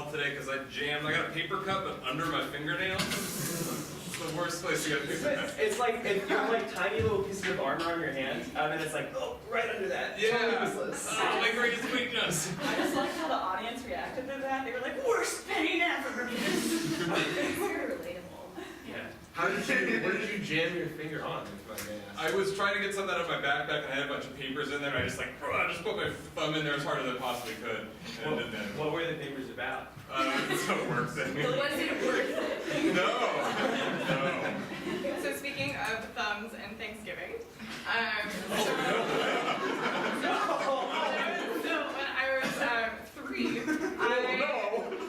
health today because I got a paper cup but under my fingernails. It's the worst place to get a paper cup. It's like if you have like tiny little pieces of armor on your hand, and then it's like, oh, right under that. Yeah. Totally useless. Oh, my greatest weakness. I just like how the audience reacted to that. They were like, worst pain ever. It's very relatable. Yeah. Where did you jam your finger on? If I may ask? I was trying to get something out of my backpack and I had a bunch of papers in there and I just put my thumb in there as hard as I possibly could. And it did that. What were the papers about? It's a work thing. Was it worth it? No. So speaking of thumbs and Thanksgiving, so when I was 3,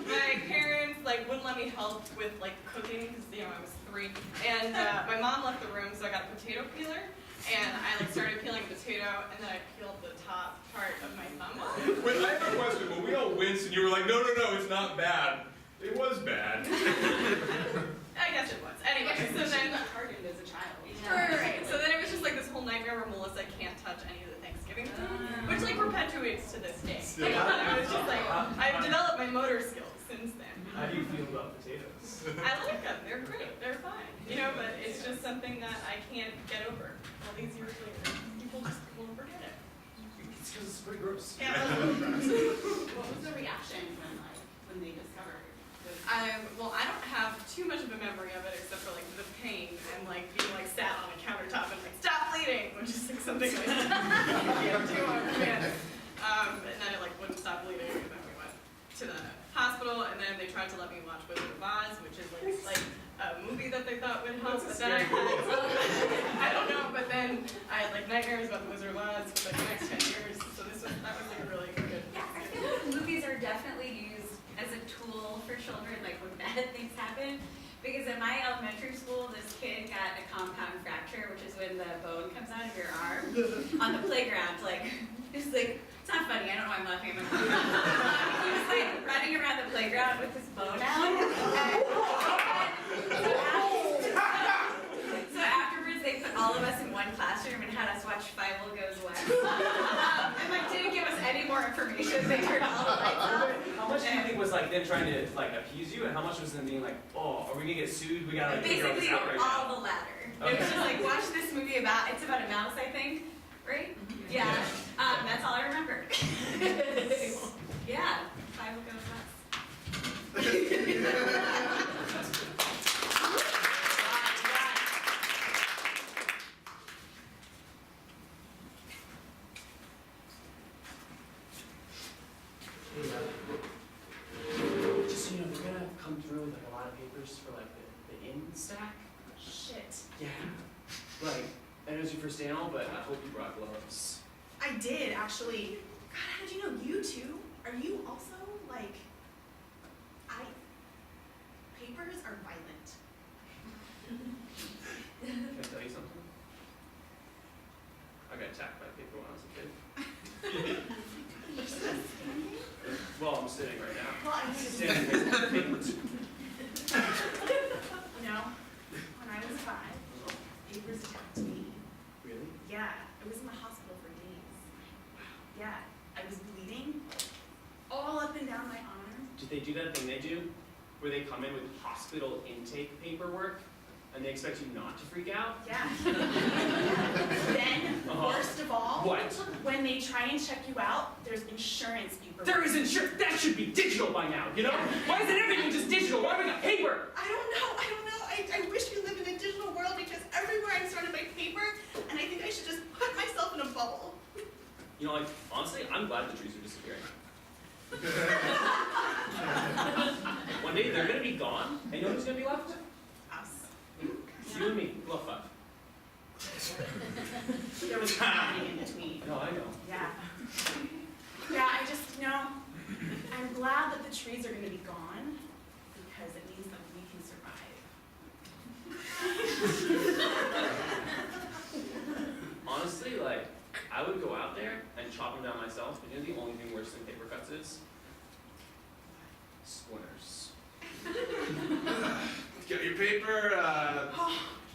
my parents wouldn't let me help with cooking because I was 3, and my mom left the room, so I got a potato peeler. And I started peeling a potato, and then I peeled the top part of my thumb off. Wait, I have a question. When we all winced and you were like, no, it's not bad. It was bad. I guess it was. Anyway, so then Hardened as a child. right. So then it was just this whole nightmare where Melissa can't touch any of the Thanksgiving food, which perpetuates to this day. I was just I've developed my motor skills since then. How do you feel about potatoes? I like them. They're great. They're fine. But it's just something that I can't get over. All these years later, people just won't forget it. It's because it's pretty gross. Yeah. What was the reaction when they discovered? Well, I don't have too much of a memory of it except for the pain and being sat on a countertop and stop bleeding, which is something I can't do on command. And then it wouldn't stop bleeding, and then we went to the hospital, and then they tried to let me watch Wizard of Oz, which is a movie that they thought would help, but then I don't know, but then I had nightmares about the Wizard of Oz for the next 10 years, so that was a really good. Yeah, I feel like movies are definitely used as a tool for children, when bad things happen. Because at my elementary school, this kid got a compound fracture, which is when the bone comes out of your arm, on the playground. It's not funny, I don't know why I'm laughing. He was running around the playground with his bone out. So afterwards, they put all of us in one classroom and had us watch Fievel Goes West. And didn't give us any more information. They turned all the lights off. How much do you think was them trying to appease you, and how much was them being oh, are we gonna get sued? We gotta figure this Basically, out right now. all the latter. Okay. It was just watch this movie it's about a mouse, I think, right? Yeah. That's all I remember. Yeah. Fievel Goes West. Just so you know, we're gonna come through with a lot of papers for the in stack. Shit. Yeah. I know it's your first day and all, but I hope you brought gloves. I did, actually. God, how did you know? You too? Are you also, papers are violent. Can I tell you something? I got attacked by a paper when I was a kid. You're just standing? Well, I'm sitting right now. Well, I need to Standing next to papers. When I was 5, papers attacked me. Really? Yeah, I was in the hospital for days. Yeah, I was bleeding all up and down my arm. Did they do that thing they do, where they come in with hospital intake paperwork, and they expect you not to freak out? Yeah. Then, worst of all, What? when they try and check you out, there's insurance paperwork. There is insurance. That should be digital by now, you know? Why isn't everything just digital? Why do we got paper? I don't know. I wish we lived in a digital world because everywhere I'm surrounded by paper, and I think I should just put myself in a bubble. You know, honestly, I'm glad the trees are disappearing. One day they're gonna be gone, and you know who's gonna be left? Us. You and me. We'll have fun. There was nothing in between. No, I know. Yeah. Yeah, I just, I'm glad that the trees are going to be gone because it means that we can survive. Honestly, I would go out there and chop them down myself, but you know the only thing worse than paper cuts is? Splinters. Get your paper,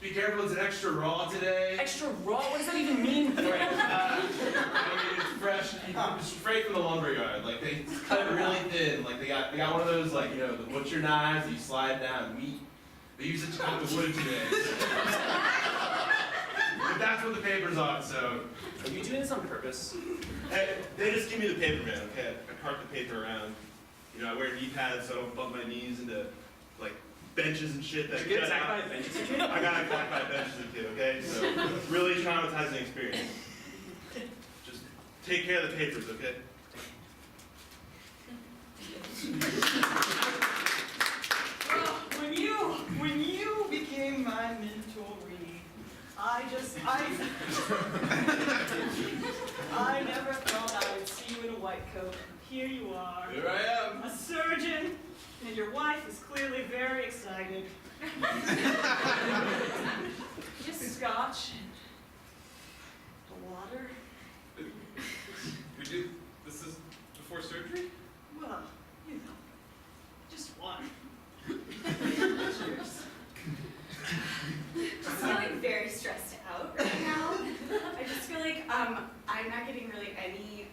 be careful, it's an extra raw today. Extra raw? What does that even mean, Frank? I mean, it's fresh, straight from the lumberyard. Like they cut it really thin. Like they got one of those, like, you know, the butcher knives that you slide down meat. They use it to cut the wood today. But that's what the paper's on, so. Are you doing this on purpose? Hey, they just give me the paper, man, okay? I cart the paper around. You know, I wear knee pads so I don't bump my knees into, like, benches and shit that Did you get attacked by a bench as a kid? I got attacked by benches as a kid, okay? So, really traumatizing experience. Just take care of the papers, okay? Well, when you became my mentoree, I never thought I would see you in a white coat. Here you are, Here I am. a surgeon, and your wife is clearly very excited. Just scotch, the water. This is before surgery? Well, you know, just one. Cheers. Just feeling very stressed out right now. I just feel like I'm not getting really any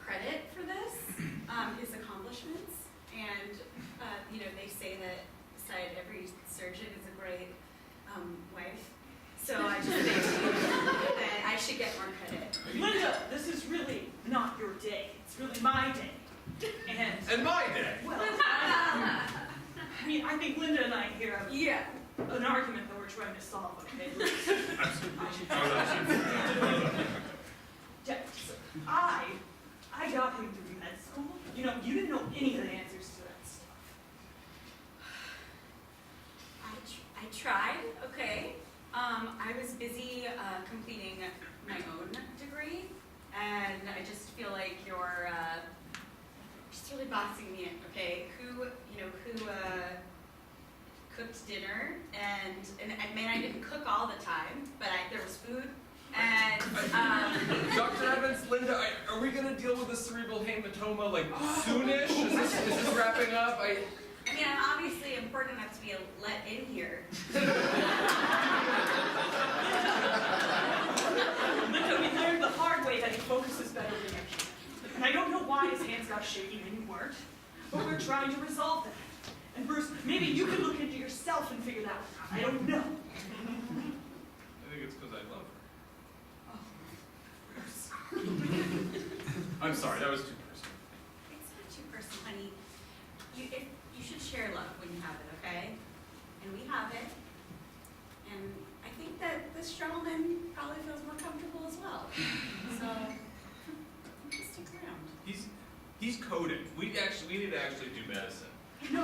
credit for this, his accomplishments, and you know, they say that beside every surgeon is a great wife. So I just think that I should get more credit. Linda, this is really not your day. It's really my day. And my day. Well, I mean, I think Linda and I here have Yeah. an argument that we're trying to solve, okay? Yeah, so I got him through med school. You know, you didn't know any of the answers to that stuff. I tried, okay. I was busy completing my own degree, and I just feel like you're just really boxing me in, okay? Who cooked dinner, and I mean, I didn't cook all the time, but there was food, and Dr. Evans, Linda, are we going to deal with the cerebral hematoma like soonish? Is this wrapping up? I mean, I'm obviously important enough to be let in here. Linda, we learned the hard way that he focuses better when you're here. And I don't know why his hands got shaky when you weren't, but we're trying to resolve that. And Bruce, maybe you could look into yourself and figure that one out. I don't know. I think it's because I love her. I'm sorry, that was too personal. It's not too personal, honey. You should share love when you have it, okay? And we have it. And I think that this gentleman probably feels more comfortable as well. So, just stick around. He's coding. We need to actually do medicine. No,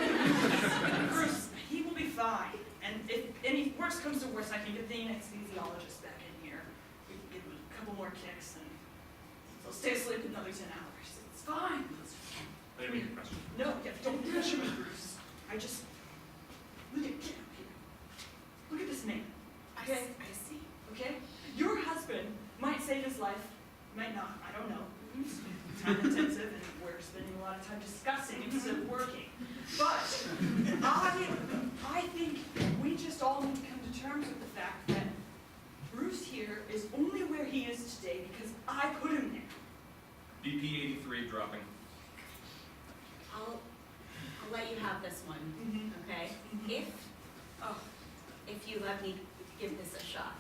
Bruce, he will be fine. And if any worst comes to worst, I can get the anesthesiologist back in here. We can give him a couple more kicks and he'll stay asleep another 10 hours. It's fine. I didn't mean to question. No, yeah, don't pressure me, Bruce. I just look at get up here. Look at this man. Okay? I see. Okay? Your husband might save his life, might not, I don't know. It's time intensive and we're spending a lot of time discussing instead of working. But I think we just all need to come to terms with the fact that Bruce here is only where he is today because I put him there. BP 83 dropping. I'll let you have this one, okay? If you let me give this a shot.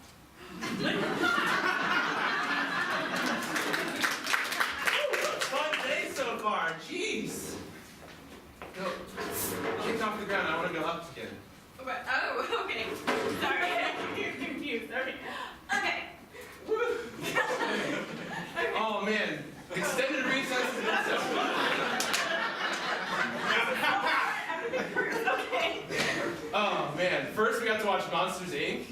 Fun day so far, jeez. Go. Kick off the ground, I want to go up again. But, oh, okay. Sorry, I'm confused. Okay. Okay. Oh man, extended recess has been so fun. Everything hurts. Okay. Oh man, first we got to watch Monsters Inc.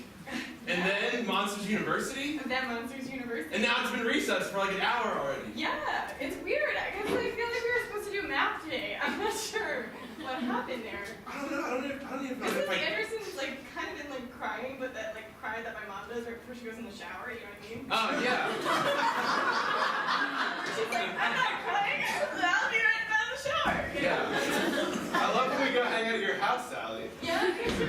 And then Monsters University. And then Monsters University. And now it's been recessed for like an hour already. Yeah, it's weird. I feel like we were supposed to do math today. I'm not sure what happened there. I don't even know Mrs. if I... Anderson's like kind of been like crying, but that like cry that my mom does right before she goes in the shower. You know what I mean? Oh yeah. She's like, I'm not crying. I'll be right out of the shower. You know? Yeah. I love when we go hang out at your house, Sally. Yeah, me too.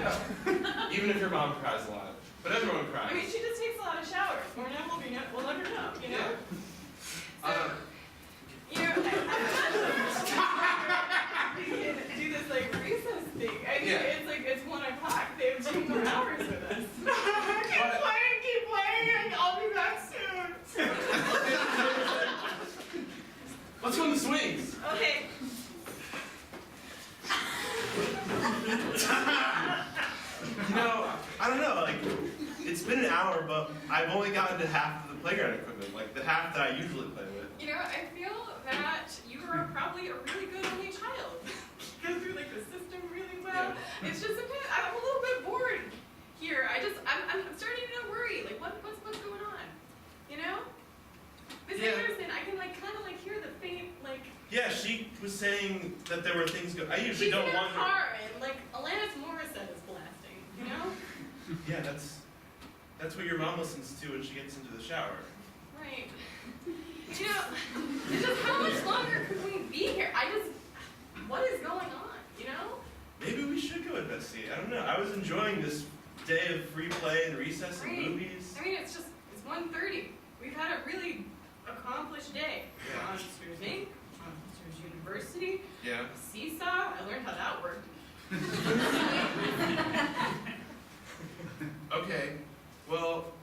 Even if your mom cries a lot. But everyone cries. I mean, she just takes a lot of showers. We'll never know. You know? Yeah. Well, I've only gotten to half of the playground equipment, like the half that I usually play with. You know, I feel that you are probably a really good only child. You go through like the system really well. Yeah. It's just sometimes I'm a little bit bored here. I'm starting to worry. Like what's going on? You know? Miss Yeah. Anderson, I can like kind of like hear the faint like. Yeah, she was saying that there were things I usually She's don't in her want. car and like Alanis Morissette is blasting. You know? Yeah, that's what your mom listens to when she gets into the shower. Right. You know, it's just how much longer could we be here? What is going on? You know? Maybe we should go investigate. I don't know. I was enjoying this day of free play and recess and Right. movies. I mean, it's 1:30. We've had a really accomplished day. Yeah. Monsters Inc., Monsters University, Yeah. Seesaw. I learned how that worked. Okay. Well,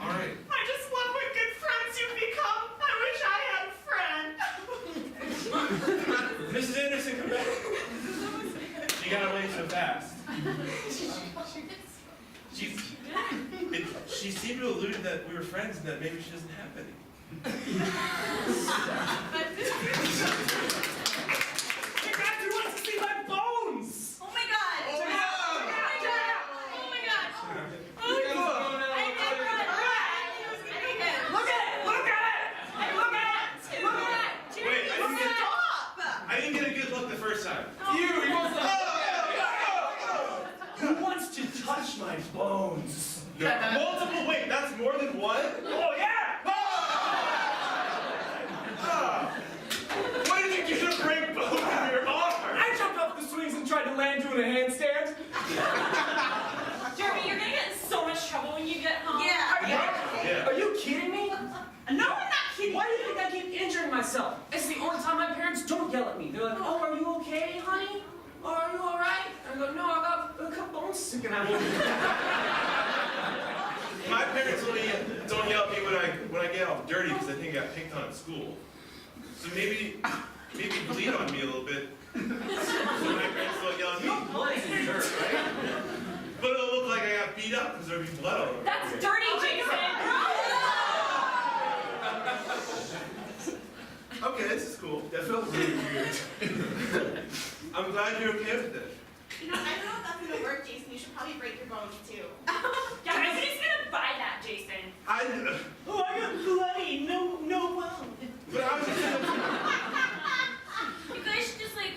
all right. I just love what good friends you've become. I wish I had a friend. Mrs. Anderson, come back. She got away so fast. She seemed to allude that we were friends and that maybe she doesn't have any. But this is Hey, Dad, who wants to see my bones? Oh my god! Oh, yeah. Oh my gosh! Look at it! Look at it! Hey, look at it! Look at it! Wait, Stop! I didn't get a good look the first time. You wants to. Who wants to touch my bones? Multiple, wait, that's more than one? Oh, yeah! What did you do to break both of your arms? I jumped off the swings and tried to land doing a handstand. Jeremy, you're gonna get in so much trouble when you get home. Yeah. Are you kidding me? No, I'm not kidding. Why do you think I keep injuring myself? It's the only time my parents don't yell at me. They're like, oh, are you okay, honey? Oh, are you all right? I go, no, I got a couple bones sticking out. My parents only don't yell at me when I get all dirty because I think I got picked on at school. So maybe bleed on me a little bit. So my parents don't yell at me. Blood isn't dirt, right? But it'll look like I got beat up because there'll be blood all over. That's dirty, Jason! Okay, this is cool. That felt really weird. I'm glad you're okay with it. You know, I don't know if that's gonna work, Jason. You should probably break your bones too. Yeah, nobody's gonna buy that, Jason. Oh, I got bloody, no wound. but I was just You guys should just like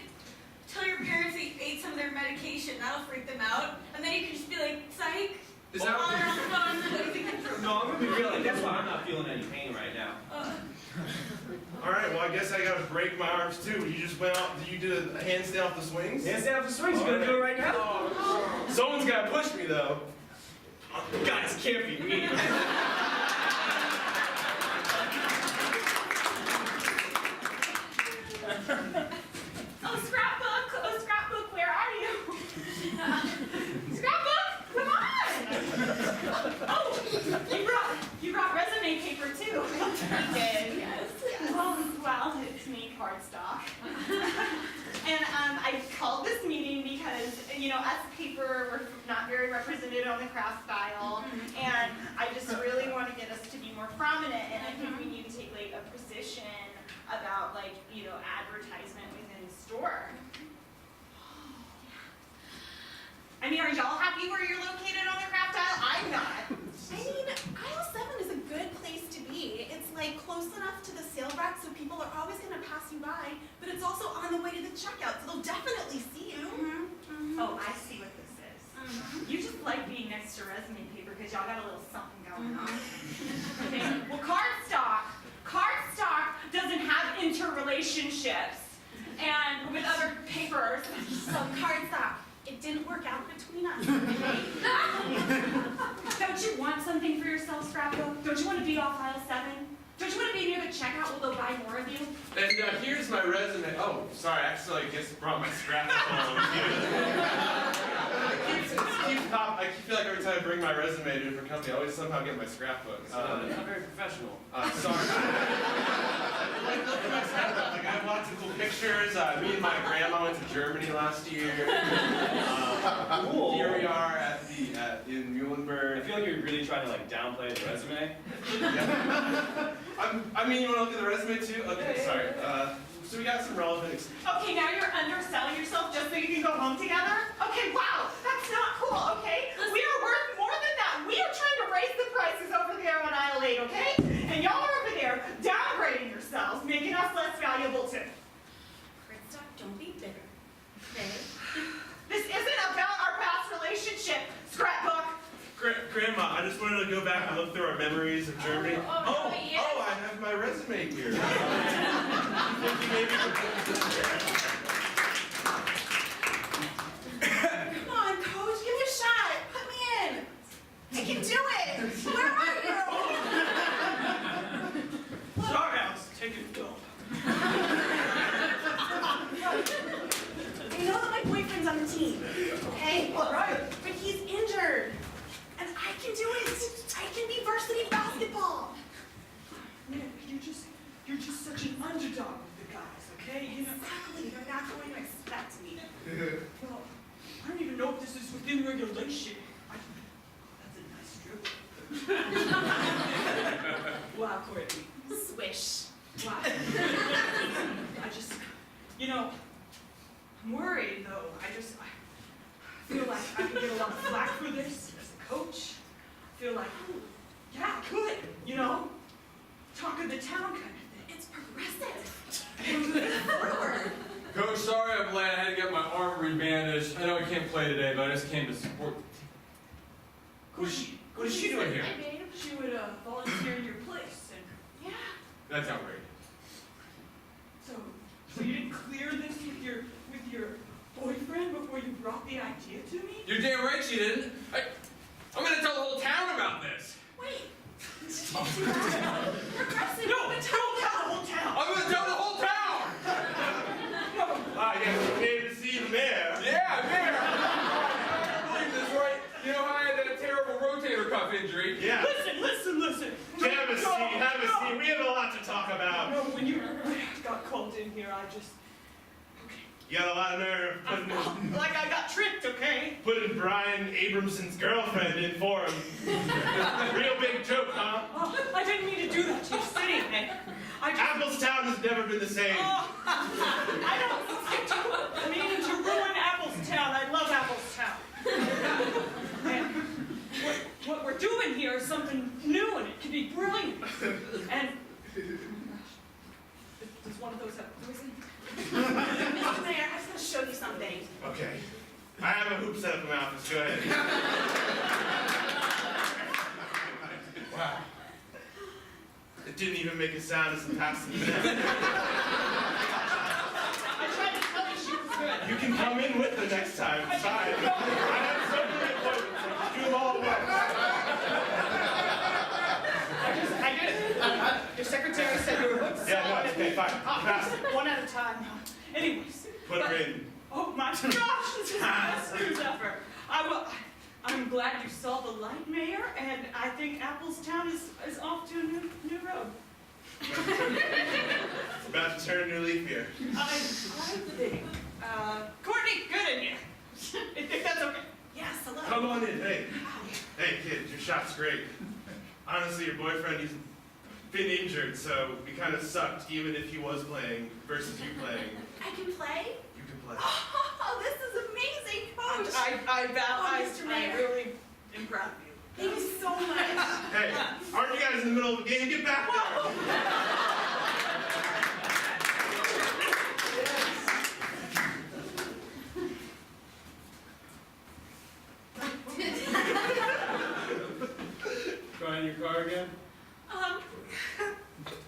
tell your parents that you ate some of their medication. That'll freak them out, and then you can just be like, "Psych." Is on that your phone. What do you think? No, I'm gonna be real. Like, that's why I'm not feeling any pain right now. all right. Well, I guess I gotta break my arms too. You just went out. You did a handstand off the swings. handstand off the swings? You gonna do it right now? Someone's gotta push me though. Guys, can't be me. Oh, Scrapbook, where are you? Scrapbook, come on! Oh, you brought resume paper too. I did, yes. Well, it's me, cardstock. And I called this meeting because, you know, us paper, we're not very represented on the craft file, and I just really want to get us to be more prominent, and I think we need to take like a position about like, you know, advertisement within the store. I mean, are y'all happy where you're located on the craft aisle? I'm not. I mean, aisle 7 is a good place to be. It's like close enough to the sale rack so people are always going to pass you by, but it's also on the way to the checkout, so they'll definitely see you. Oh, I see what this is. You just like being next to resume paper because y'all got a little something going on. Okay, well, cardstock doesn't have interrelationships and with other papers. So, cardstock, it didn't work out between us, okay? Don't you want something for yourself, Scrapbook? Don't you want to be off aisle 7? Don't you want to be near the checkout where they'll buy more of you? And here's my resume. Oh, sorry, I accidentally brought my scrapbook home. I feel like every time I bring my resume to a different company, I always somehow get my scrapbook. Not very professional. Sorry. Look at my scrapbook. Like, I have lots of cool pictures. Me and my grandma went to Germany last year. Cool. Here we are at in I Muhlenberg. feel like you're really trying to like downplay the resume. I mean, you want to look at the resume too? Okay, sorry. So we got some relevant Okay, now you're underselling yourself just so you can go home together? Okay, wow, that's not cool, okay? We are worth more than that. We are trying to raise the prices over there on aisle 8, okay? And y'all are over there downgrading yourselves, making us less valuable too. Krista, don't be bitter. Okay? This isn't about our past relationship, scrapbook. Grandma, I just wanted to go back and look through our memories of Germany. Oh, yeah. I have my resume here. Come on, coach, give me a shot. Put me in. I can do it. Where are you? Sorry, I was taking a dump. I know that my boyfriend's on the team. Okay? All right. But he's injured. And I can do it. I can be varsity basketball. Man, you're just such an underdog with the guys, okay? You know, Exactly. They're not going to expect me. well, I don't even know if this is within regulation. That's a nice dribble. Wow, Courtney. Swish. Wow. I'm worried though. I feel like I could get a lot of flack for this as a coach. I feel like, yeah, I could, talk of the town kind of thing. It's progressive. Forward. Coach, sorry I'm late. I had to get my arm rebandaged. I know I can't play today, but I just came to support the team. What is she doing here? Hi, babe. She would volunteer in your place, and Yeah. That's outrageous. so you didn't clear this with your boyfriend before you brought the idea to me? You're damn right she didn't. I'm gonna tell the whole town about this. Wait. Progressive. No, don't tell the whole town. I'm gonna tell the whole town. Yes, we came to see the mayor. Yeah, there. I can't believe this, right? You know how I had that terrible rotator cuff injury? Yeah. Listen. Have a seat. We have a lot to talk about. No, when you got called in here, I just... You got a lot of nerve putting Like I got tricked, okay? Brian Abramson's girlfriend in for him. Real big joke, huh? Oh, I didn't mean to do that to your city, man. Applestown has never been the same. I don't mean to ruin Applestown. I love Applestown. And what we're doing here is something new, and it can be brilliant. And does one of those have poison? Mr. Mayor, I was going to show you something. Okay. I have a hoop set up in my office. Go ahead. Wow. It didn't even make a sound as it passed the net. I tried to tell you she was good. You can come in with the next time. It's fine. I have so many appointments. I can do them all at once. I did. Your secretary said you were hooked. Yeah, no, it's okay. Fine. Pass it. One at a time. Anyways. Put her in. Oh my gosh, this is the best news ever. I'm glad you saw the light, Mayor, and I think Applestown is off to a new road. About to turn a new leaf here. I think. Courtney, good in here. If that's okay. Yes, hello. Come on in. Hey, kid, your shot's great. Honestly, your boyfriend, he's been injured, so we kind of sucked, even if he was playing versus you playing. I can play? You can play. Oh, this is amazing, coach. I Mr. Mayor. really am proud of you. Thank you so much. Hey, aren't you guys in the middle of the game? Get back there! Crying in your car again?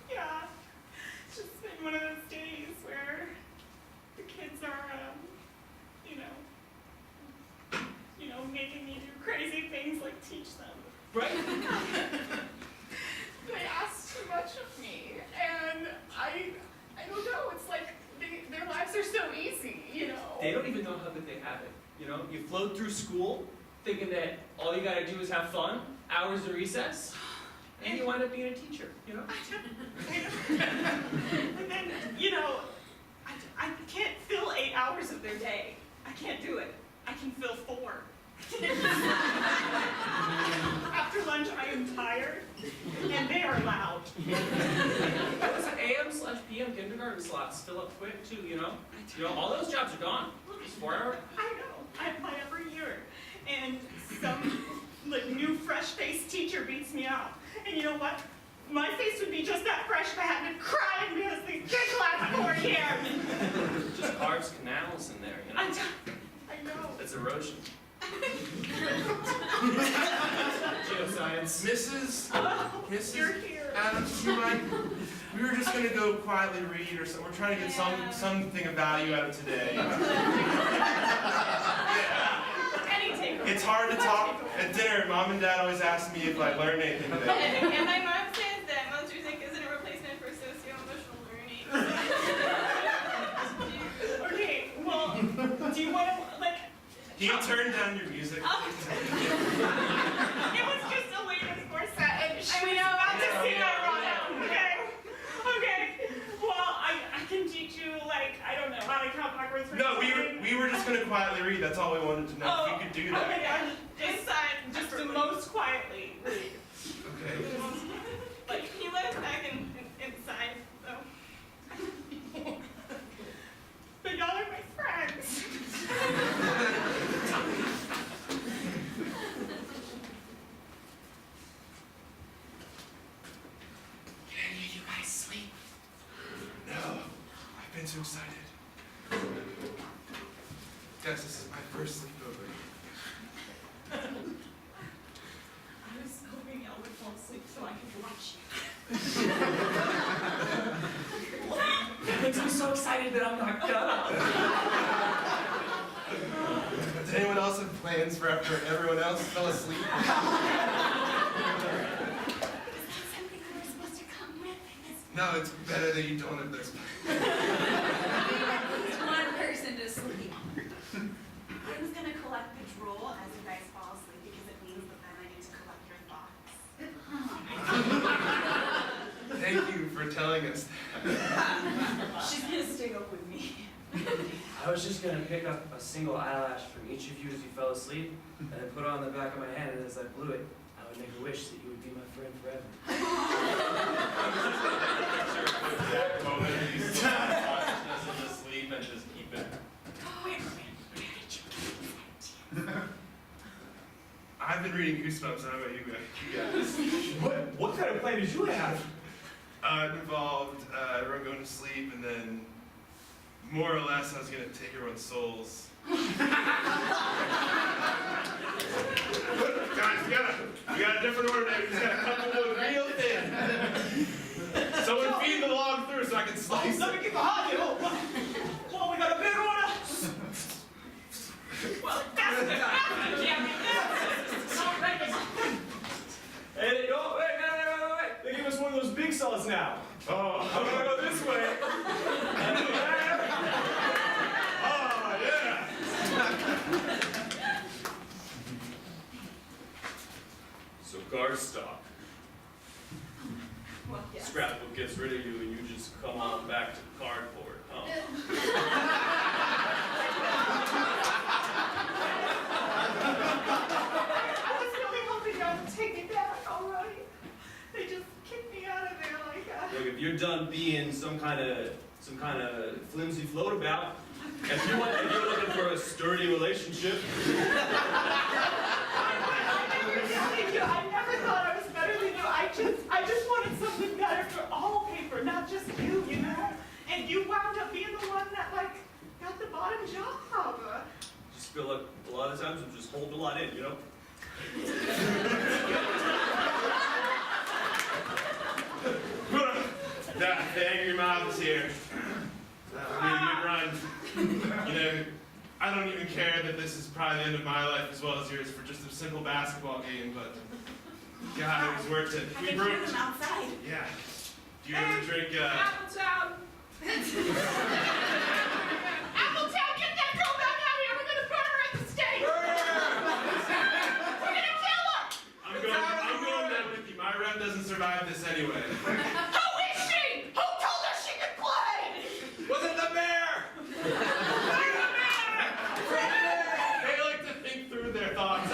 Yeah, it's just been one of those days where the kids are, making me do crazy things like teach them. Right? They ask too much of me, and I don't know, it's like their lives are so easy, They don't even know how good they have it. You float through school thinking that all you gotta do is have fun, hours of recess, and you wind up being a teacher, And then, I can't fill 8 hours of their day. I can't do it. I can fill 4. After lunch, I am tired, and they are loud. Those AM/PM kindergarten slots fill up quick too, you know? All those jobs are gone. It's 4 hour. I know. I apply every year, and some new fresh-faced teacher beats me out. And you know what? My face would be just that fresh if I hadn't been crying because these kids last 4 years. Just carves canals in there, you know? I know. It's erosion. Geoscience. Mrs. You're here. Adams, you mind? We were just gonna go quietly read or something. We're trying to get something of value out of today. Any takeaway? It's hard to talk at dinner. Mom and Dad always ask me if I learned anything today. And my mom says that Monsters Inc. isn't a replacement for socio-emotional learning. Okay, well, do you want to, Can you turn down your music? it was just a latest corset, and she was about to sing ironic, okay? Okay, well, I can teach you, I don't know, how to count backwards from No, we were just gonna quietly read. That's all we wanted to know. If you could do that. Okay, just the most quietly read. Okay. He let us back inside, so. But y'all are my friends. Can you guys sleep? No, I've been too excited. Guys, this is my first sleepover. I was hoping y'all would fall asleep so I could watch you. It makes me so excited that I'm knocked up. Does anyone else have plans for after everyone else fell asleep? Is that something we were supposed to come with? No, it's better that you don't have those plans. At least one person to sleep. I was gonna collect the drool as you guys fall asleep because it means that then I get to collect your thoughts. Thank you for telling us that. She's gonna stay up with me. I was just gonna pick up a single eyelash from each of you as you fell asleep, and then put it on the back of my hand, and as I blew it, I would make a wish that you would be my friend forever. Exact moment you stop consciousness and sleep and just keep it. I've been reading Goosebumps. I don't know about you guys. What kind of plan did you have? It involved everyone going to sleep, and then more or less I was gonna take everyone's souls. Guys, we got a different order now. We just gotta cut the wood real thin. Someone feed the log through so I can slice Let me it. get behind you. Well, we got a big order. Well, that's the Hey, no, wait. They gave us one of those big saws now. Oh, I'm gonna go this way. oh yeah. So guard stock. Well, yes. Scrapbook gets rid of you and you just come on back to cardboard, huh? I was really hoping y'all would take me back, all right? They just kicked me out of there like that. Look, if you're done being some kind of flimsy floatabout, if you're looking for a sturdy relationship, I never thought I was better than you. I just wanted something better for all paper, not just you, you know? And you wound up being the one that, got the bottom job. just feel like a lot of times I'm just holding a lot in, you know? The angry mob is here. We need a good run. You know, I don't even care that this is probably the end of my life as well as yours for just a simple basketball game, but God, it was worth it. I can hear them outside. Yeah. Do you ever drink, Appletown! Appletown, get that girl back out here! We're gonna burn her at the stake! We're gonna kill her! I'm going down with you. My rep doesn't survive this anyway. Who is she? Who told her she could play? Was it the mayor? They like to think through their thoughts.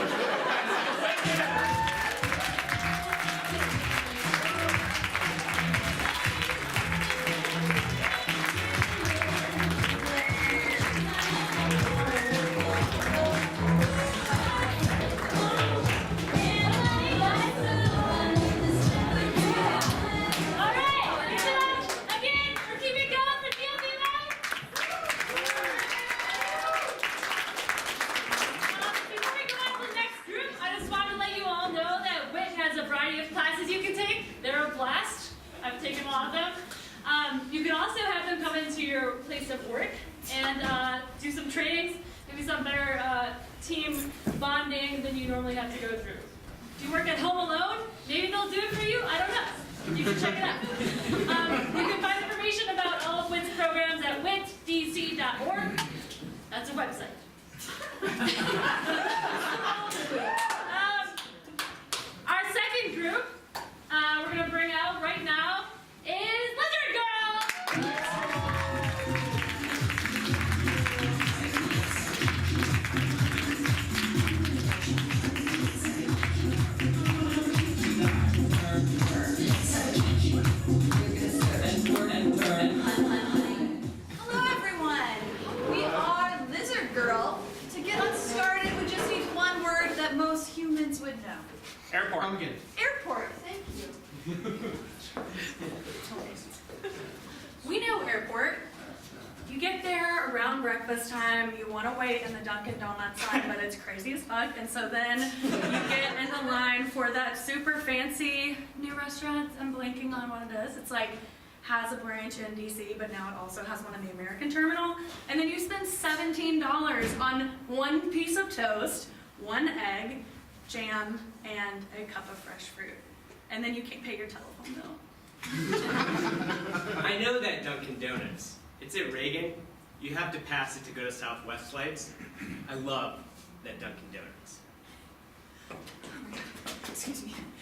You can also have them come into your place of work and do some trainings, maybe some better team bonding than you normally have to go through. Do you work at home alone? Maybe they'll do it for you. I don't know. You can check it out. You can find information about all of WIT's programs at witdc.org. That's a website. Our second group we're going to bring out right now is Lizard Girl! Hello everyone! We are Lizard Girl. To get us started, we just need one word that most humans would know. Airport. Pumpkin. Airport, thank you. We know airport. You get there around breakfast time, you want to wait in the Dunkin' Donuts line, but it's crazy as fuck, and so then you get in the line for that super fancy new restaurant. I'm blanking on what it is. It's like, has a branch in DC, but now it also has one in the American terminal. And then you spend $17 on one piece of toast, one egg, jam, and a cup of fresh fruit. And then you can't pay your telephone bill. I know that Dunkin' Donuts. It's at Reagan. You have to pass it to go to Southwest flights. I love that Dunkin' Donuts.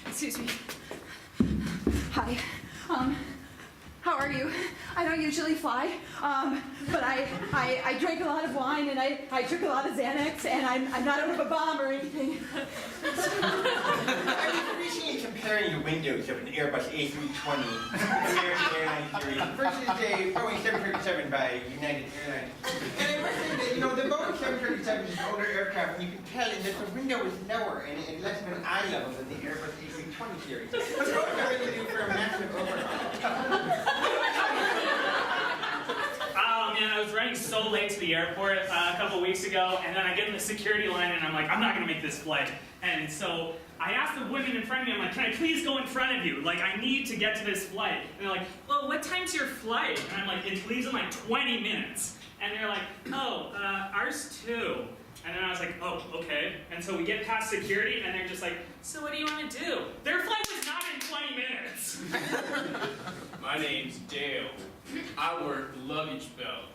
Excuse me. Hi. How are you? I don't usually fly, but I drank a lot of wine and I took a lot of Xanax and I'm not out of a bomb or anything. I was recently comparing the windows of an Airbus A320 American Airlines series versus a Boeing 737 by United Airlines. And I must say that, the Boeing 737 is an older aircraft, and you can tell that the window is lower and less of an eye level than the Airbus A320 series. But both are really due for a massive overhaul. Oh man, I was running so late to the airport a couple weeks ago, and then I get in the security line and I'm like, I'm not gonna make this flight. And so I asked the women in front of me, I'm like, can I please go in front of you? Like, I need to get to this flight. And they're like, well, what time's your flight? And I'm like, it leaves in like 20 minutes. And they're like, oh, ours too. And then I was like, oh, okay. And so we get past security, and they're just like, so what do you want to do? Their flight was not in 20 minutes. My name's Dale. I work the luggage belt.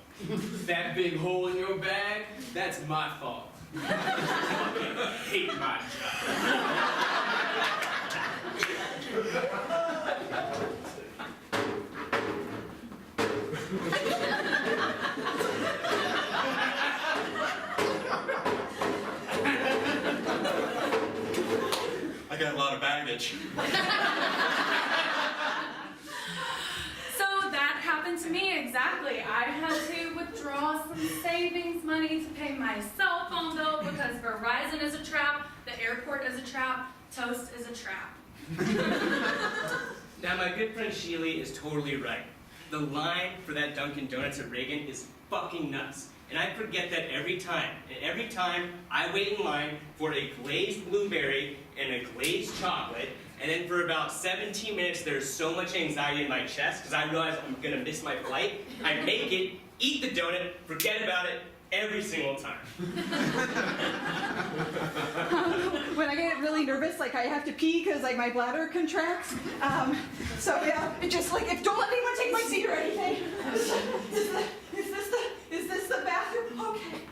That big hole in your bag, that's my fault. I fucking hate my I got a lot of baggage. So that happened to me exactly. I had to withdraw some savings money to pay my cell phone bill because Verizon is a trap, the airport is a trap, toast is a trap. Now, my good friend Sheely is totally right. The line for that Dunkin' Donuts at Reagan is fucking nuts. And I forget that every time. And every time I wait in line for a glazed blueberry and a glazed chocolate, and then for about 17 minutes there's so much anxiety in my chest because I realize I'm gonna miss my flight. I make it, eat the donut, forget about it every single time. When I get really nervous, like I have to pee because like my bladder contracts. So yeah, it just like don't let anyone take my seat or anything. Is this the bathroom? Okay.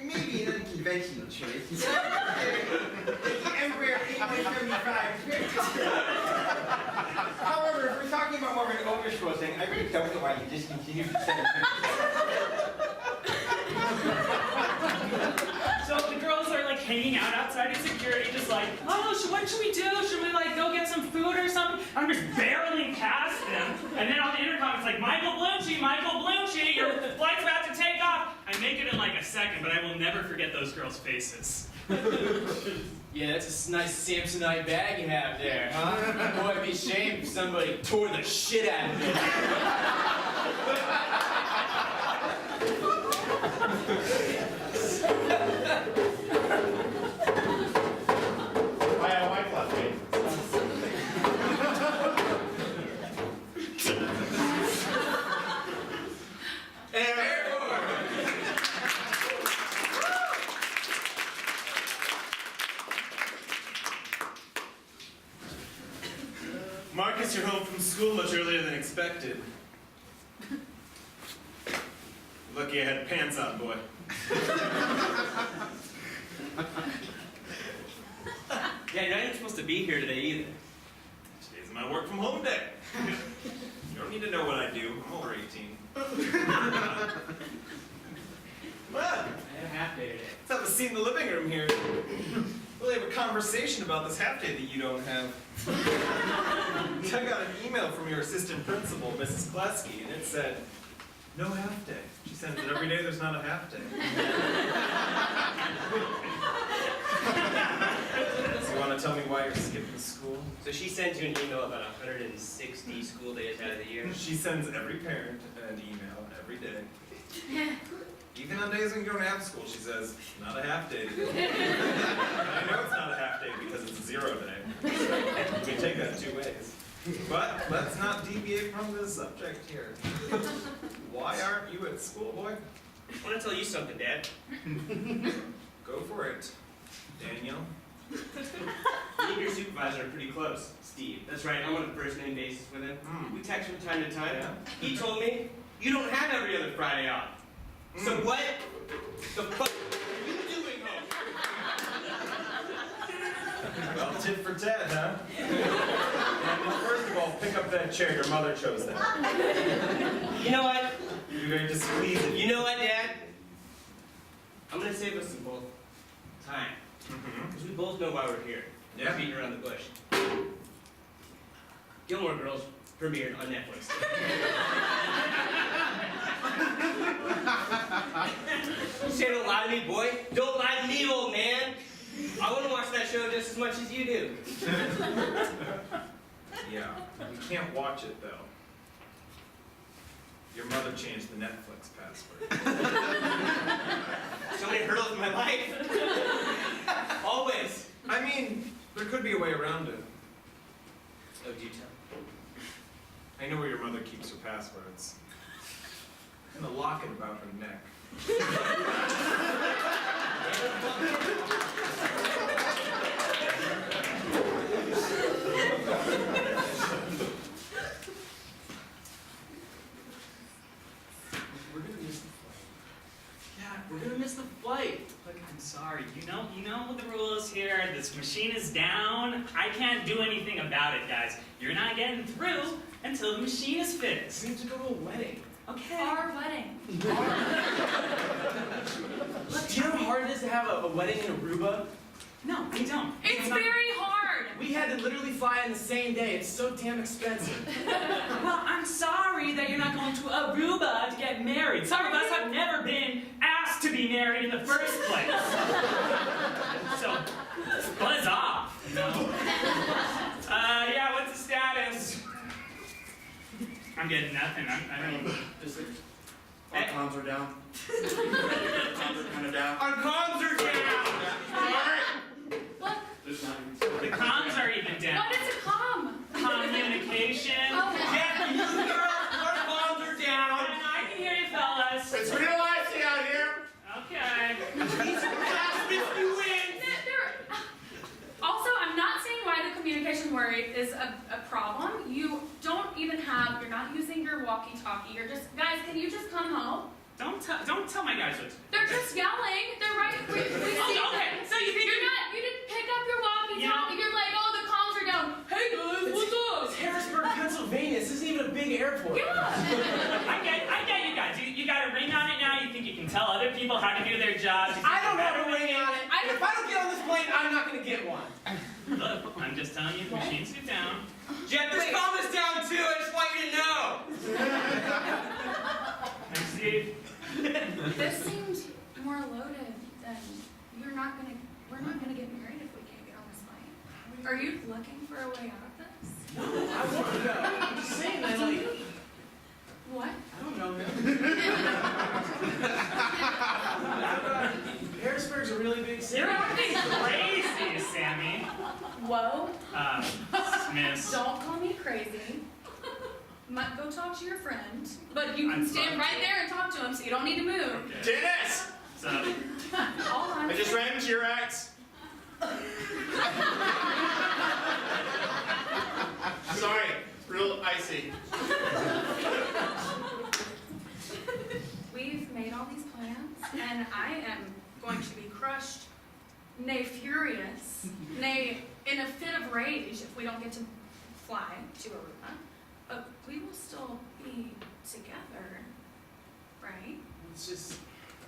Maybe an unconventional choice. The Embraer 8175. However, if we're talking about more of an overspill thing, I really don't know why you discontinued the 737. So the girls are like hanging out outside of security, just like, oh, what should we do? Should we like go get some food or something? I'm just barreling past them, and then on the intercom it's like, Michael Blunchy, your flight's about to take off. I make it in like a second, but I will never forget those girls' faces. Yeah, that's a nice Samsonite bag you have there, huh? Boy, it'd be a shame if somebody tore the shit out of it. My wife left me. Marcus, you're home from school much earlier than expected. Lucky I had pants on, boy. Yeah, you're not even supposed to be here today either. Today's my work from home day. You don't need to know what I do. I'm over 18. Well, I had a half day today. let's have a seat in the living room here. We'll have a conversation about this half day that you don't have. I got an email from your assistant principal, Mrs. Kleski, and it said, no half day. She sends it every day there's not a half day. So you want to tell me why you're skipping school? So she sends you an email about 160 school days out of the year. She sends every parent an email every day. Even on days when you don't have school, she says, not a half day today. I know it's not a half day because it's a 0 day. You can take that 2 ways. But let's not deviate from the subject here. Why aren't you at school, boy? I want to tell you something, Dad. Go for it, Daniel. Me and your supervisor are pretty close, Steve. That's right, I'm on a first-name basis with him. We text from time to time. Yeah. He told me, you don't have every other Friday off. So what the fuck are you doing home? Well, tit for tat, huh? And first of all, pick up that chair. Your mother chose that. You know what? You'd be very displeased if You know what, Dad? I'm gonna save us some both time. Because we both know why we're here. Yeah. We're beating around the bush. Gilmore Girls premiered on Netflix. Say don't lie to me, boy. Don't lie to me, old man. I want to watch that show just as much as you do. Yeah, you can't watch it though. Your mother changed the Netflix password. So many hurdles in my life. Always. I mean, there could be a way around it. Oh, do tell. I know where your mother keeps her passwords. In the locket about her neck. We're gonna miss the flight. Look, I'm sorry. You know the rules here. This machine is down. I can't do anything about it, guys. You're not getting through until the machine is fixed. We have to go to a wedding. Okay. Our wedding. Do you know how hard it is to have a wedding in Aruba? No, I don't. It's very hard. We had to literally fly in the same day. It's so damn expensive. Well, I'm sorry that you're not going to Aruba to get married. Some of us have never been asked to be married in the first place. So, buzz off, you know? Yeah, what's the status? I'm getting nothing. I don't... Just like, our comms are down. Comms are kind of down. Our comms are down! What? There's not The comms are even down. What is a comm? Communication. Oh. Jeff, can you hear us? Our comms are down! I can hear you, fellas. It's real icy out here. Okay. These are fast if you win! Also, I'm not saying why the communication worry is a problem. You don't even have, you're not using your walkie-talkie. You're just, guys, can you just come home? Don't tell my guys what to do. They're just yelling. They're right. We see Okay, so you think you didn't pick up your walkie-talkie. You're like, oh, the comms are down. Hey guys, what's up? It's Harrisburg, Pennsylvania. This isn't even a big airport. Yeah. I get you guys. You got a ring on it now. You think you can tell other people how to do their jobs. I don't have a ring on it. If I don't get on this plane, I'm not going to get one. Look, I'm just telling you, machines are down. Jeff, this comm is down too. I just want you to know. Thanks, Steve. This seems more loaded than we're not gonna get married if we can't get on this plane. Are you looking for a way out of this? No, I want to go. I'm just saying that, like... What? I don't know. Harrisburg's a really big city. You're acting crazy, Sammy. Whoa. Miss. Don't call me crazy. Go talk to your friend. But you can I'm stand fine. right there and talk to him, so you don't need to move. Okay. Dennis! So, Hold on. I just ran into your ex. Sorry. taxi. We've made all these plans, and I am going to be crushed, nay furious, nay in a fit of rage if we don't get to fly to Aruba. But we will still be together, right? It's just,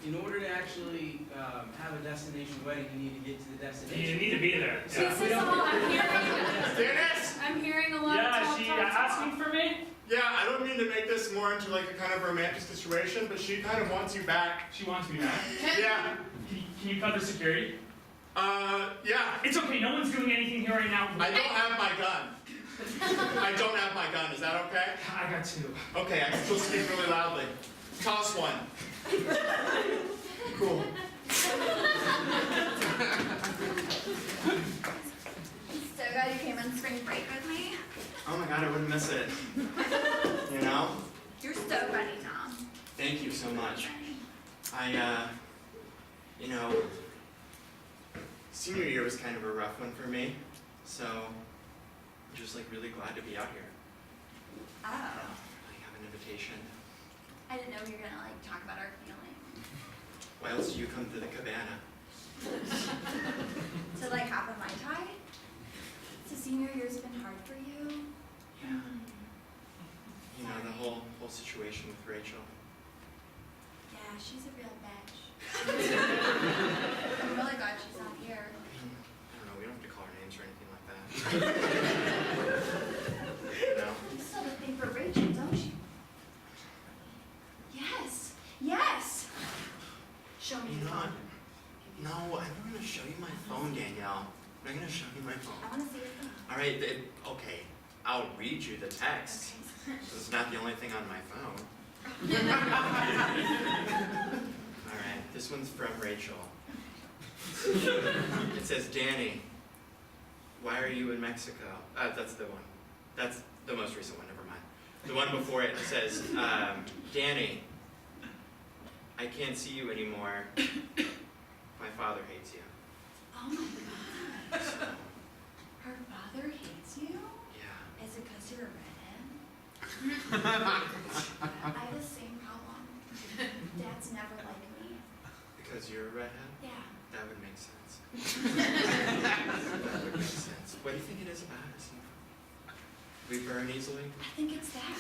in order to actually have a destination wedding, you need to get to the destination. You need to be there. This is all I'm hearing. Dennis! I'm hearing a lot of talk, She talk, talk. asking for me? Yeah, I don't mean to make this more into like a kind of romantic situation, but she kind of wants you back. She wants me back. Yeah. Can you cover security? Yeah. It's okay, no one's doing anything here right now. I don't have my gun. I don't have my gun, is that okay? I got two. Okay, I can still speak really loudly. Toss one. Cool. So glad you came on spring break with me. Oh my god, I wouldn't miss it. You know? You're so funny, Tom. Thank you so much. You know, senior year was kind of a rough one for me, so I'm just like really glad to be out here. Oh. I have an invitation. I didn't know we were gonna like talk about our feelings. Why else do you come to the cabana? To like hop on my tie? So senior year's been hard for you? Yeah. You know, the whole situation with Rachel. Yeah, she's a real bitch. I'm really glad she's not here. I don't know, we don't have to call her names or anything like that. You know? You still have a thing for Rachel, don't you? Yes! Yes! Show me You your know phone. what? No, I'm not going to show you my phone, Danielle. I'm not going to show you my phone. I wanna see your phone. All right, okay. I'll read you the text. Okay. This is not the only thing on my phone. All right, this one's from Rachel. It says, Danny, why are you in Mexico? That's the one. That's the most recent one, never mind. The one before it says, Danny, I can't see you anymore. My father hates you. Oh my god. Her father hates you? Yeah. Is it because you're a redhead? I have the same problem. Dads never like me. Because you're a redhead? Yeah. That would make sense. That would make sense. What do you think it is about us? We burn easily? I think it's that.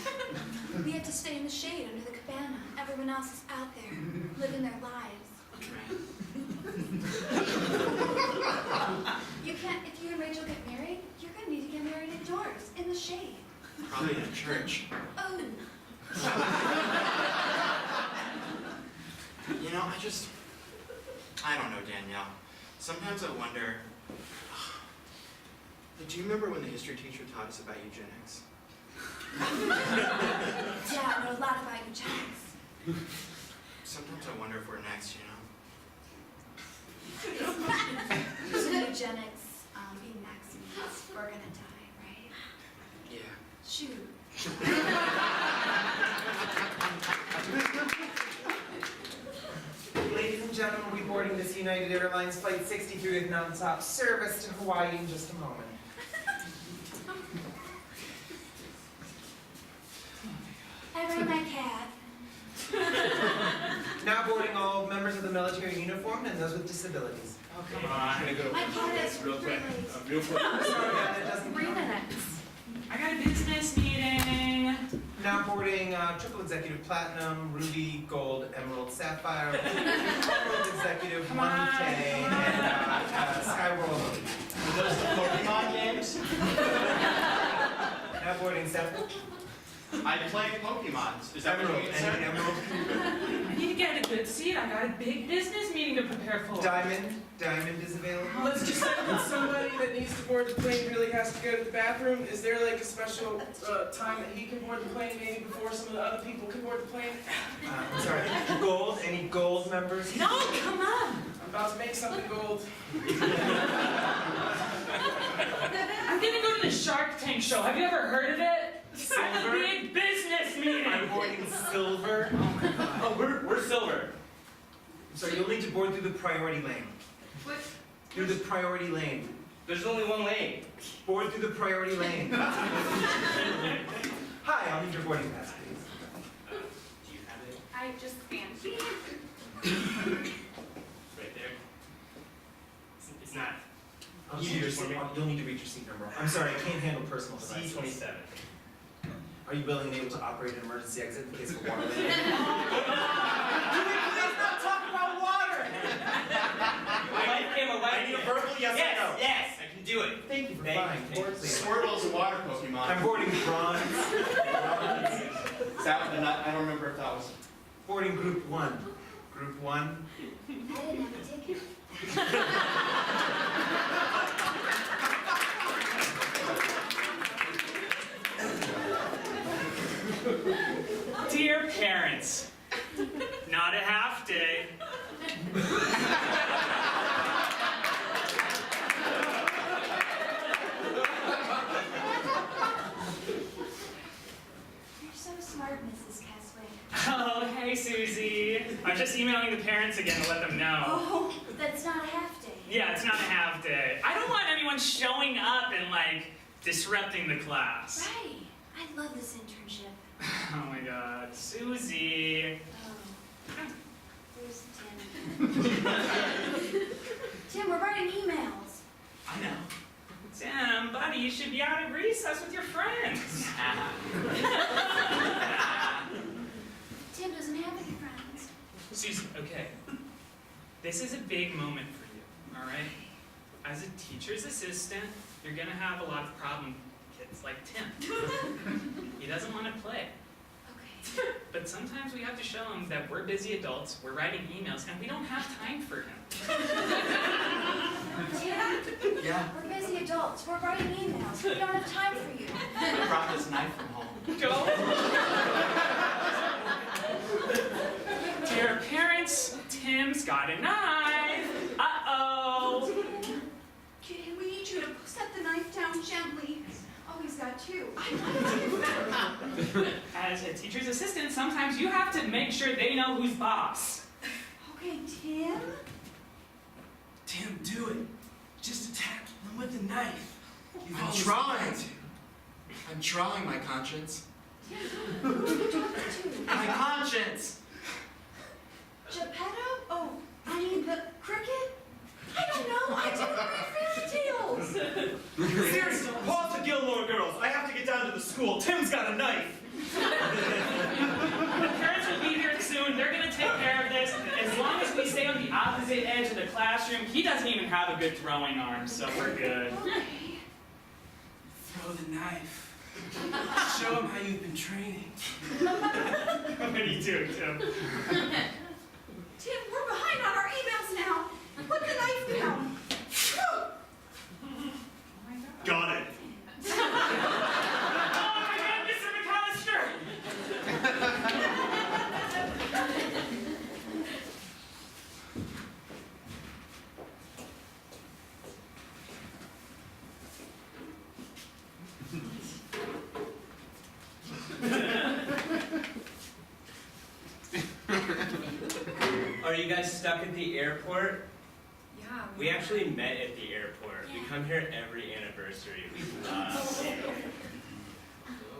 We have to stay in the shade under the cabana. Everyone else is out there, living their lives. Right. You can't, if you and Rachel get married, you're gonna need to get married indoors, in the shade. Probably in a church. Oh. You know, I don't know, Danielle. Sometimes I wonder, do you remember when the history teacher taught us about eugenics? Yeah, I know a lot about eugenics. Sometimes I wonder if we're next, you know? So eugenics being next means we're gonna die, right? Yeah. Shoot. Ladies and gentlemen, we'll be boarding this United Airlines Flight 63 with non-stop service to Hawaii in just a moment. I bring my cat. Now boarding all members of the military uniform and those with disabilities. Come on. I'm gonna go My cat is Real quick. Real quick. Sorry, Dad, it doesn't 3 count. minutes. I got a business meeting. Now boarding triple executive platinum, ruby, gold, emerald, sapphire, emerald executive, Come 1K, on, and Skyworld. Are those the Pokemon games? Now boarding sapphire, I play Pokemon. Is that what emerald, you mean, and sir? emerald. I need to get a good seat. I got a big business meeting to prepare for. Diamond is available. Let's just say that somebody that needs to board the plane really has to go to the bathroom. Is there like a special time that he can board the plane, maybe before some of the other people can board the plane? Sorry, gold, any gold members? No, come on. I'm about to make something gold. I'm gonna go to the Shark Tank show. Have you ever heard of it? I have a Silver? big business meeting. I'm boarding silver. Oh my god. Oh, we're silver. So you'll need to board through the priority lane. What? Through the priority lane. There's only one lane. Board through the priority lane. Hi, Hi, I'll need your boarding pass, please. Do you have it? I just scanned. Right there. It's not. I'll need your seat. You'll need to read your seat number. I'm sorry, I can't handle personal devices. C27. Are you willing and able to operate an emergency exit in case of water? Can we please not talk about water? I need a verbal yes or no. Yes, I can do it. Thank you for flying. Board, please. Squirtle's a water Pokemon. I'm boarding bronze. I don't remember if that was. Boarding group 1. Group 1. I didn't have a ticket. Dear parents, not a half day. You're so smart, Mrs. Casway. Oh, hey, Susie. I'm just emailing the parents again to let them know. Oh, that's not a half day. Yeah, it's not a half day. I don't want anyone showing up and, like, disrupting the class. Right. I love this internship. Oh my god. Susie. Oh. Where's Tim? Tim, we're writing emails. I know. Tim, buddy, you should be out at recess with your friends. Tim doesn't have any friends. Susie, okay. This is a big moment for you, all right? As a teacher's assistant, you're gonna have a lot of problem kids like Tim. He doesn't want to play. Okay. But sometimes we have to show him that we're busy adults, we're writing emails, and we don't have time for him. Tim, Yeah. we're busy adults. We're writing emails. We don't have time for you. I brought this knife from home. Dear parents, Tim's got a knife. Uh-oh. Kitty, we need you to set the knife down gently. Oh, he's got two. As a teacher's assistant, sometimes you have to make sure they know who's boss. Okay, Tim. Tim, do it. Just attack him with the knife. I'm trying to. I'm trying, my conscience. Tim, who are you talking to? My conscience! Geppetto? Oh, I mean the cricket? I don't know. I didn't read fairy tales. Seriously, pause the Gilmore Girls. I have to get down to the school. Tim's got a knife. The parents will be here soon. They're going to take care of this. As long as we stay on the opposite edge of the classroom, he doesn't even have a good throwing arm, so we're good. Okay. Throw the knife. Show him how you've been training. What are you doing, Tim? Tim, we're behind on our emails now. Put the knife down. Got it. Oh my God, Mr. McAllister! Are you guys stuck at the airport? Yeah. We actually met at the airport. We come here every anniversary. We love you. Well,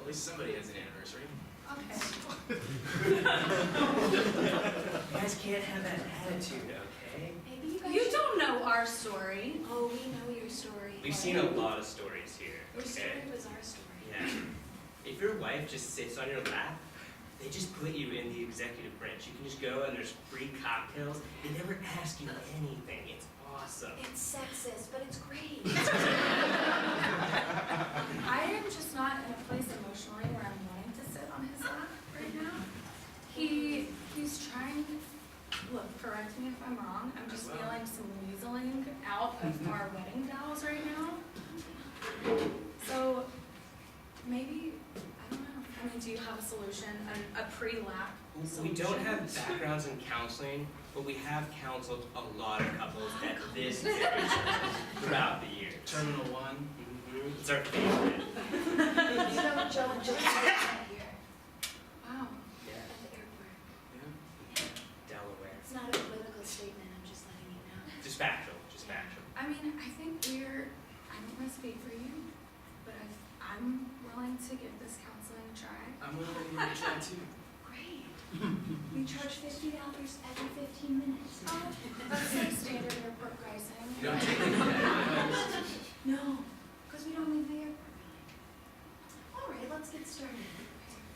at least somebody has an anniversary. Okay. You guys can't have that attitude, okay? Maybe you guys You don't know our story. Oh, we know your story. We've seen a lot of stories here, Your story okay? was our story. Yeah. If your wife just sits on your lap, they just put you in the executive branch. You can just go and there's free cocktails. They never ask you anything. It's awesome. It's sexist, but it's great. I am just not in a place emotionally where I'm wanting to sit on his lap right now. He's trying to, look, correct me if I'm wrong, I'm just feeling some weaseling out of our wedding vows right now. So, maybe, I don't know, I mean, do you have a solution, a pre-lap solution? We don't have backgrounds in counseling, but we have counseled a lot of couples at this age throughout the years. Terminal 1. Mm-hmm. It's our favorite. You know Joe and Joe here Wow. Yeah. at the airport. Delaware. It's not a political statement, I'm just letting you know. Just factual. Just factual. I mean, I think I don't want to speak for you, but I'm willing to give this counseling try? I'm willing to try too. Great. We charge $50 every 15 minutes. Oh, that's like standard airport pricing. You don't take any of that. No, because we don't leave the airport. All right, let's get started.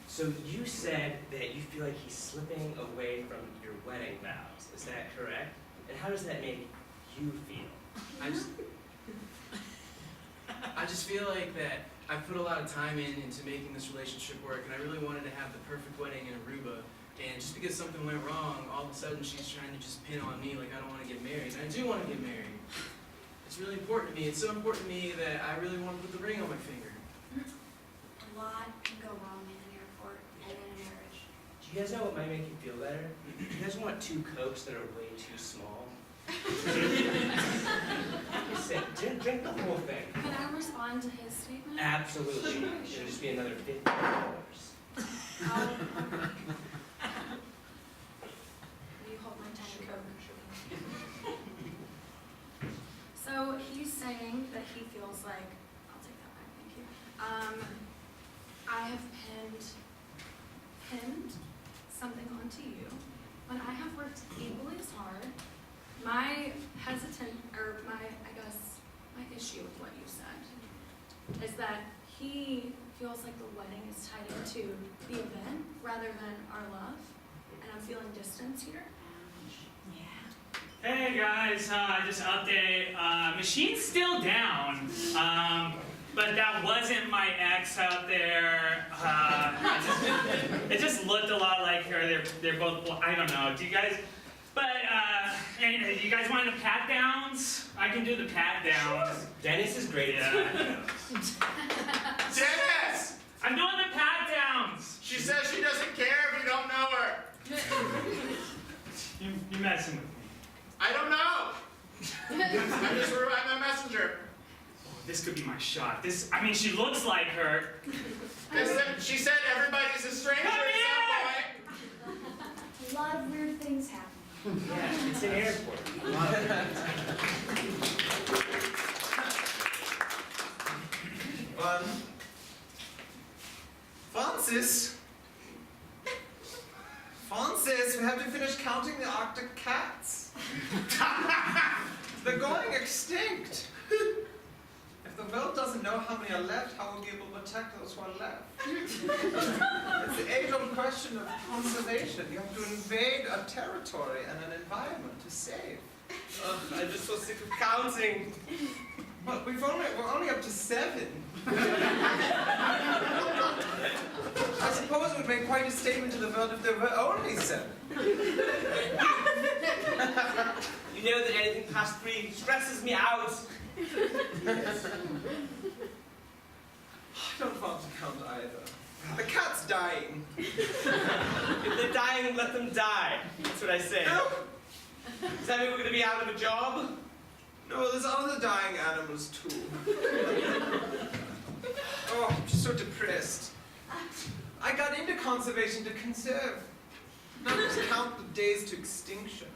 So you said that you feel like he's slipping away from your wedding vows. Is that correct? And how does that make you feel? I just feel like that I've put a lot of time into making this relationship work, and I really wanted to have the perfect wedding in Aruba. And just because something went wrong, all of a sudden she's trying to just pin on me like I don't want to get married. And I do want to get married. It's really important to me. It's so important to me that I really want to put the ring on my finger. A lot can go wrong in an airport and in a marriage. Do you guys know what might make you feel better? You guys want 2 Cokes that are way too small? Like I said, drink the whole thing. Can I respond to his statement? Absolutely. It'll just be another $50. You hold my Diet Coke. So he's saying that he feels like, I'll take that back, thank you. I have pinned something onto you, but I have worked equally as hard. My issue with what you said is that he feels like the wedding is tied into the event rather than our love, and I'm feeling distance here. Hey guys, just update. Machine's still down, but that wasn't my ex out there. It just looked a lot like her. They're both. I don't know. Do you guys? But anyway, do you guys want the pat downs? I can do the pat downs. Dennis is great at pat downs. Dennis! I'm doing the pat downs. She says she doesn't care if you don't know her. You messing with me? I don't know. I'm just my messenger. Oh, this could be my shot. She looks like her. She said everybody's a stranger at some point. A lot of weird things happen. Yeah, it's an airport. Francis, we have to finish counting the Arctic cats. They're going extinct. If the world doesn't know how many are left, how will we be able to protect those who are left? It's the age-old question of conservation. You have to invade a territory and an environment to save. I'm just so sick of counting. But we're only up to 7. I suppose it would make quite a statement to the world if there were only 7. You know that anything past 3 stresses me out. I don't want to count either. The cat's dying. If they're dying, let them die. That's what I say. No. Does that mean we're going to be out of a job? No, there's other dying animals too. Oh, I'm just so depressed. I got into conservation to conserve, not just count the days to extinction.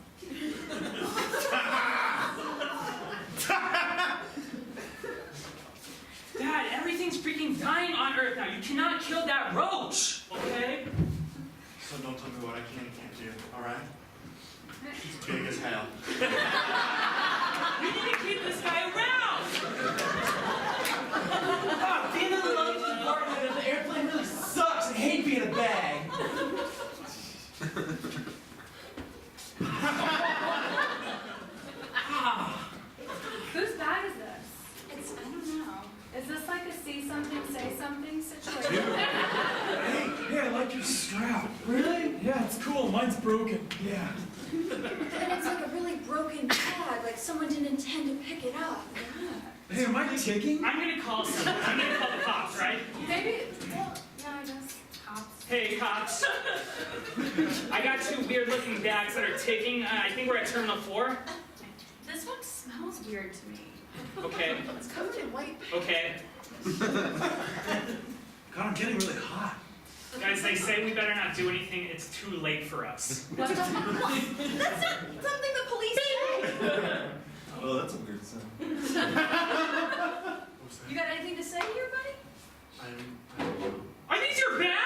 Dad, everything's freaking dying on Earth now. You cannot kill that roach, okay? So don't tell me what I can and can't do, alright? It's big as hell. We need to keep this guy around! Being in the luggage compartment of the airplane really sucks. I hate being a bag. Whose bag is this? I don't know. Is this like a see something, say something situation? Hey, I like your strap. Really? Yeah, it's cool. Mine's broken. Yeah. And it's like a really broken tag, like someone didn't intend to pick it up. Hey, am I ticking? I'm gonna call someone. I'm gonna call the cops, right? Maybe, well, yeah, I guess. Cops. Hey, cops. I got 2 weird-looking bags that are ticking. I think we're at Terminal 4. This one smells weird to me. Okay. It's covered in white. Okay. God, I'm getting really hot. Guys, they say we better not do anything. It's too late for us. What? That's not something the police say. Oh, that's a weird sound. You got anything to say here, buddy? I don't know. Are these your bags?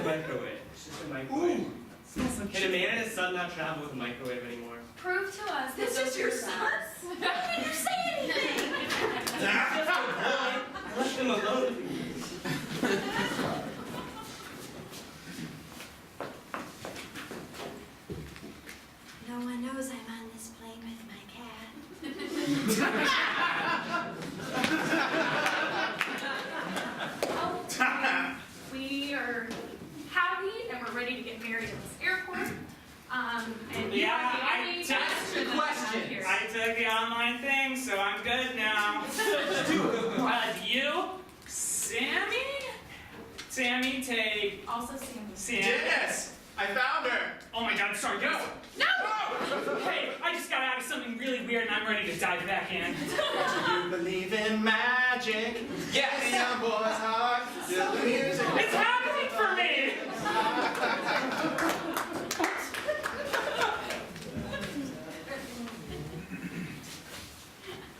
microwave. It's just a microwave. Ooh, smells like Can a man and his son not travel with a microwave anymore? Prove to us that This is your son? Why didn't you say anything? I left him alone. No one knows I'm on this plane with my cat. We are happy and we're ready to get married at this airport. And you Yeah, are the only Just extra that we have here. I took the online thing, so I'm good now. Do you, Sammy, take Also, Sam. Sammy. Dennis! I found her! Oh my God, sorry, go. No! Hey, I just got out of something really weird and I'm ready to dive back in. You believe in magic? Yes! The young boy's heart, still the music. It's happening for me!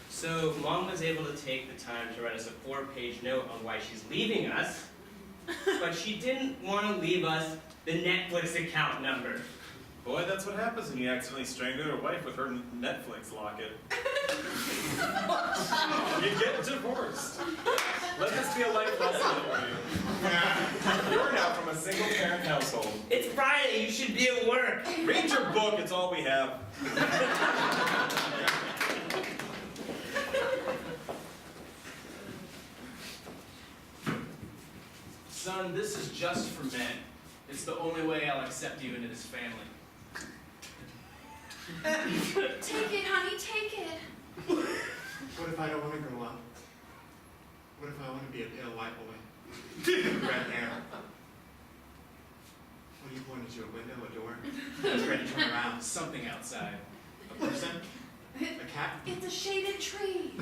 So, Mom was able to take the time to write us a 4-page note on why she's leaving us, but she didn't want to leave us the Netflix account number. Boy, that's what happens when you accidentally strangle your wife with her Netflix locket. You get divorced. Let this be a life lesson for you. You're now from a single-parent household. It's Friday, you should be at work. Read your book, it's all we have. Son, this is just for men. It's the only way I'll accept you into this family. Take it, honey, take it. What if I don't want to grow up? What if I want to be a pale white boy? Red hair. What are you pointing to? A window, a door? Just ready to turn around. Something outside. A person? A cat? It's a shaded tree.